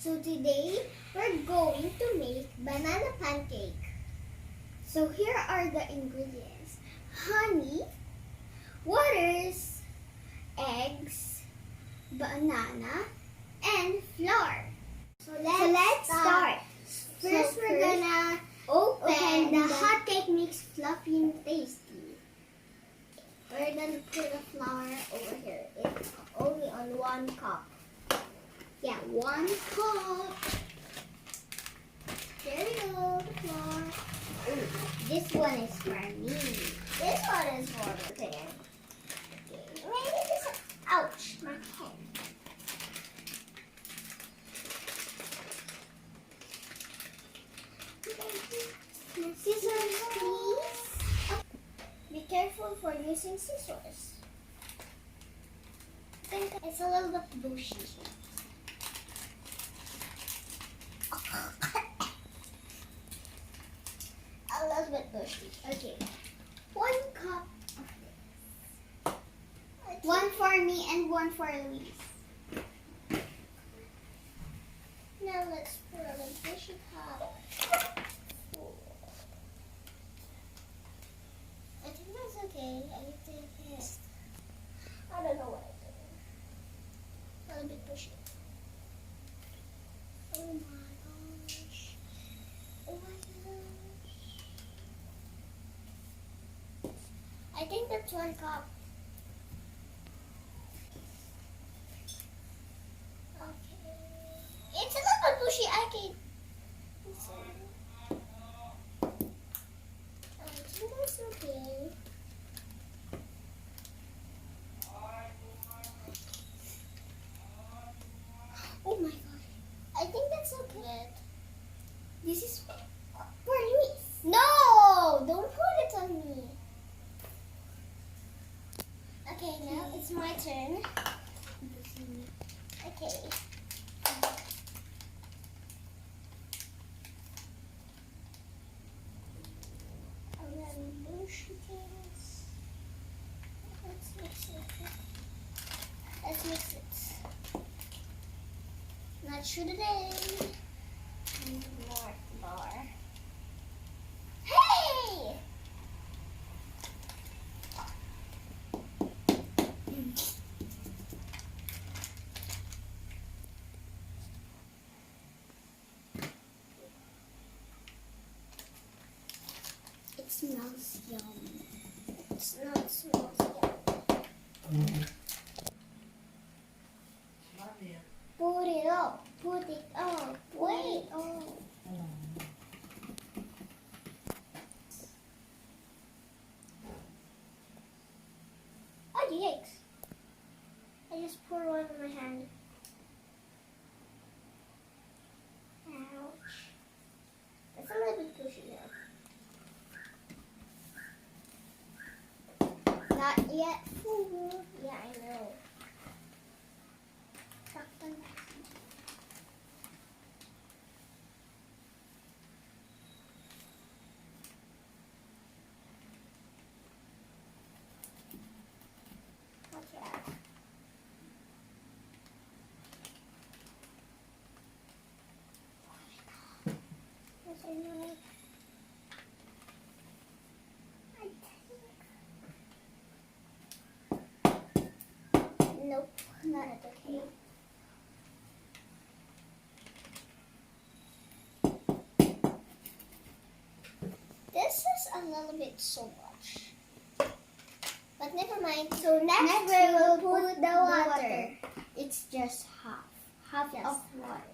So today, we're going to make banana pancake. So here are the ingredients. Honey, waters, eggs, banana, and flour. So let's start. First, we're gonna open the hot cake mix fluffy and tasty. We're gonna put the flour over here. It's only on 1 cup. Yeah, 1 cup. There we go, the flour. Ooh, this one is for me. This one is for the pan. Okay. Maybe this. Ouch, my pen. Scissors, please. Be careful for using scissors. I think it's a little bit bushy. A little bit bushy. Okay. 1 cup of this. 1 for me and 1 for Louise. Now let's pour the bushy cup. I think that's okay. I think it's, I don't know what I'm doing. A little bit pushy. Oh my gosh. Oh my gosh. I think that's 1 cup. Okay. It's a little bit pushy. I think that's okay. Oh my god. I think that's okay. This is for Louise. No! Don't put it on me. Okay, now it's my turn. Okay. And then bush things. Let's mix it. Let's mix it. Not sure today. And more flour. Hey! It smells yum. It smells yum. Put it up. Put it up. Wait. Oh. Oh, yikes. I just poured one in my hand. Ouch. That's a little bit pushy now. Not yet full. Yeah, I know. Nope, not okay. This is a little bit so much. But never mind. So next we will put the water. It's just half of water.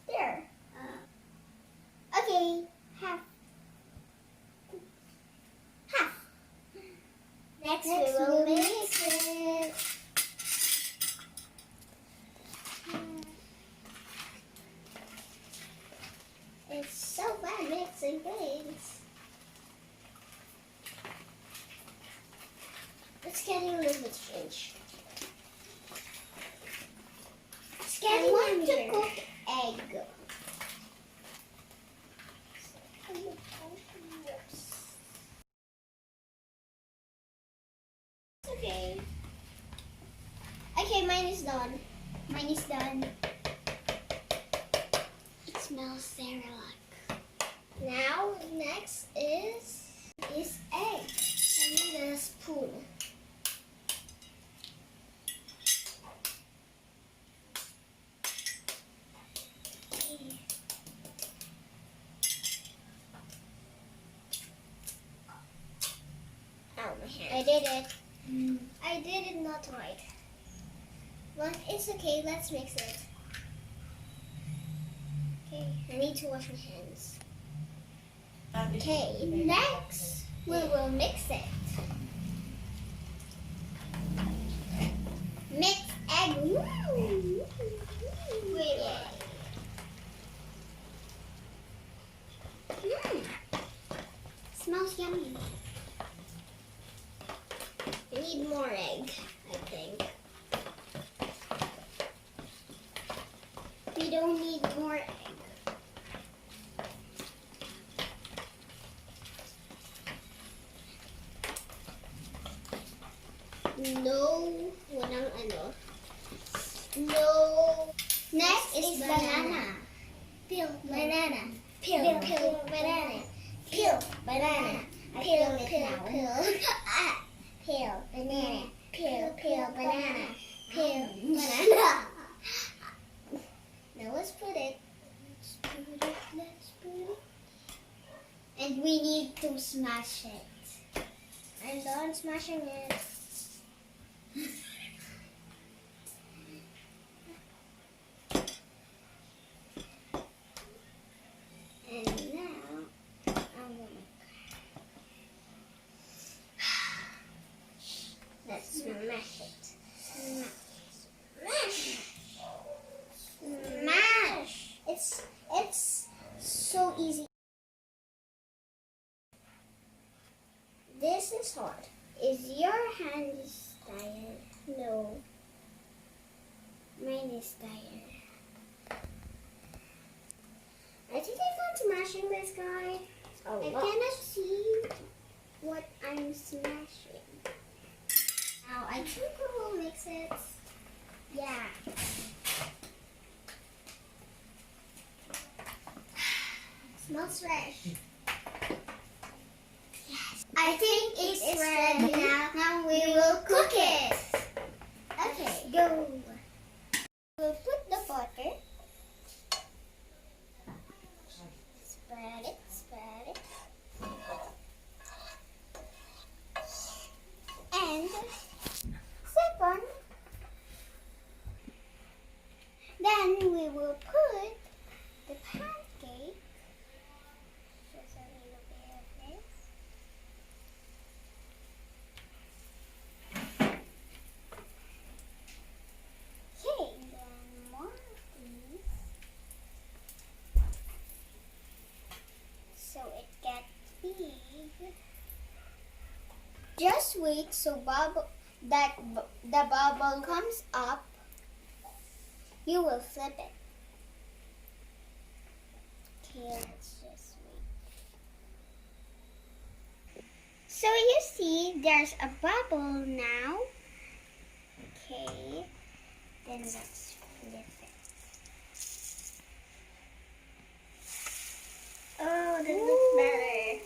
There. Okay, half. Next we will mix it. It's so bad mixing things. It's getting a little bit strange. It's getting like to cook egg. Okay. Okay, mine is done. Mine is done. It smells Cerelac. Now, next is egg. I need a spoon. Oh, my hand. I did it. I did it not right. But it's okay, let's mix it. Okay, I need to wash my hands. Okay, next we will mix it. Mix egg. Wait. Smells yummy. I need more egg, I think. We don't need more egg. No, walang ano. No. Next is banana. Peel banana. Peel banana. Peel banana. Peel banana. Peel banana. Peel banana. Peel banana. Now let's put it. Let's put it. And we need to smash it. I'm done smashing it. And now I'm gonna let's smash it. Smash! It's so easy. This is hard. Is your hand tired? No. Mine is tired. I think I'm not smashing this guy. I cannot see what I'm smashing. Now I think we will mix it. Yeah. Smells fresh. Yes. I think it's ready now. Now we will cook it. Okay, go. We'll put the butter. Spread it, spread it. And second, then we will put the pancake. Just a little bit of this. Okay, then more of these. So it gets big. Just wait so the bubble comes up. You will flip it. Okay, let's just wait. So you see, there's a bubble now. Okay, then let's flip it. Oh, that looks better.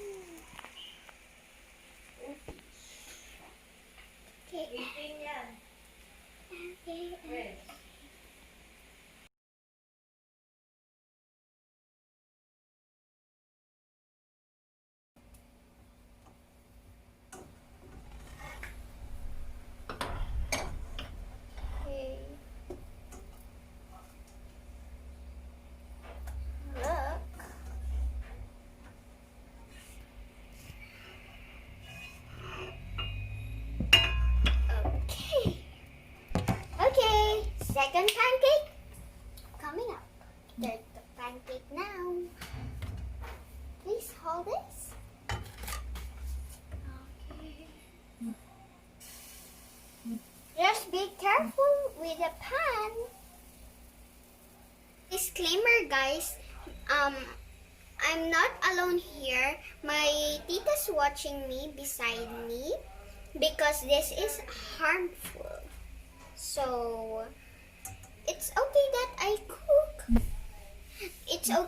Okay. Okay. Second pancake coming up. There's the pancake now. Please hold this. Okay. Just be careful with the pan. Disclaimer, guys. I'm not alone here. My tita's watching me beside me because this is harmful. So it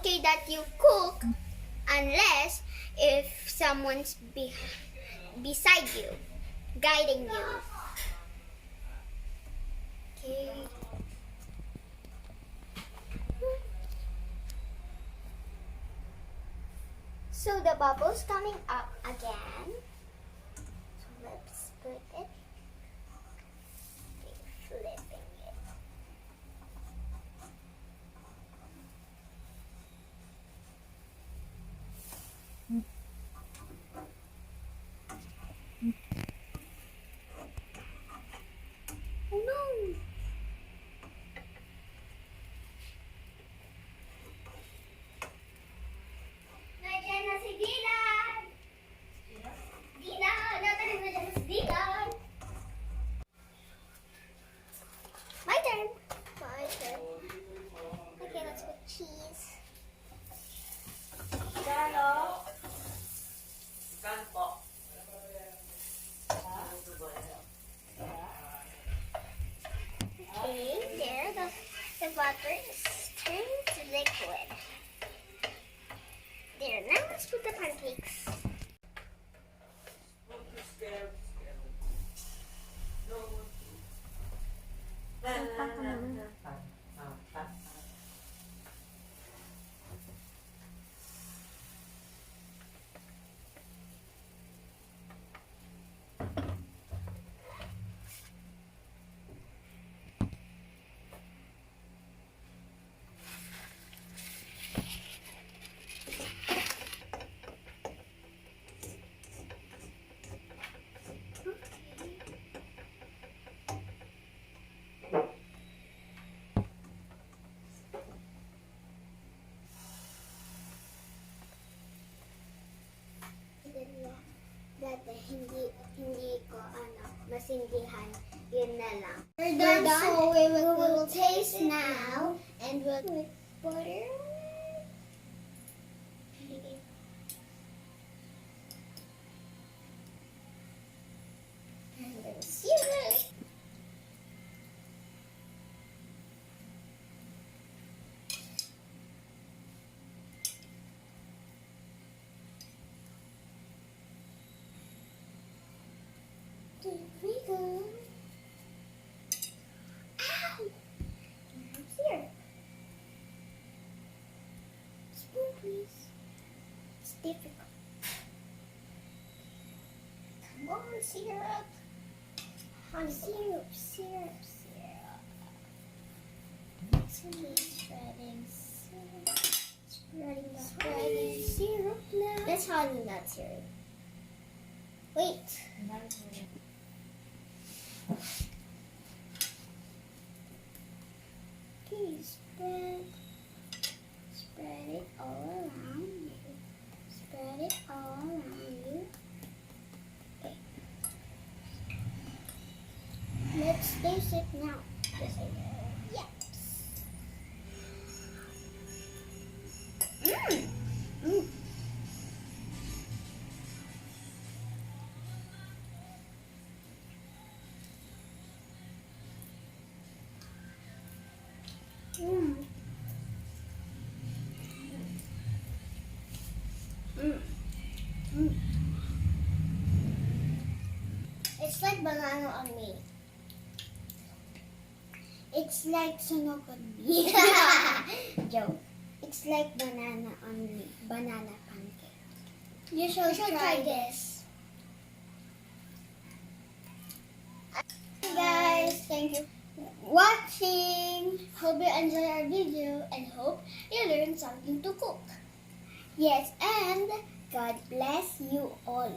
okay that you cook unless if someone's beside you, guiding you. Okay. So the bubble's coming up again. So let's put it. Flipping it. Oh no! Nandiyan na si Dylan! Dylan! Natanim na dyan si Dylan! My turn! My turn. Okay, let's put cheese. Gano? Gano po? Okay, there, the butter is turned to liquid. There, now let's put the pancakes. Dati hindi ko masindihan, yun na lang. We're done, so we will taste now, and we'll put butter. And then syrup. There we go. Ow! Here. Spoon, please. It's difficult. Come on, syrup. On syrup, syrup, syrup. Spreading syrup. Spreading syrup now. That's honey nut syrup. Wait. Okay, spread it all around you. Spread it all around you. Okay. Let's taste it now. Yes, I know. Yes. Mmm. Mm. Mm. Mm. It's like banana on me. It's like sunog on me. Joke. It's like banana on me. Banana pancake. You should try this. Guys, thank you for watching. Hope you enjoy our video and hope you learned something to cook. Yes, and God bless you all.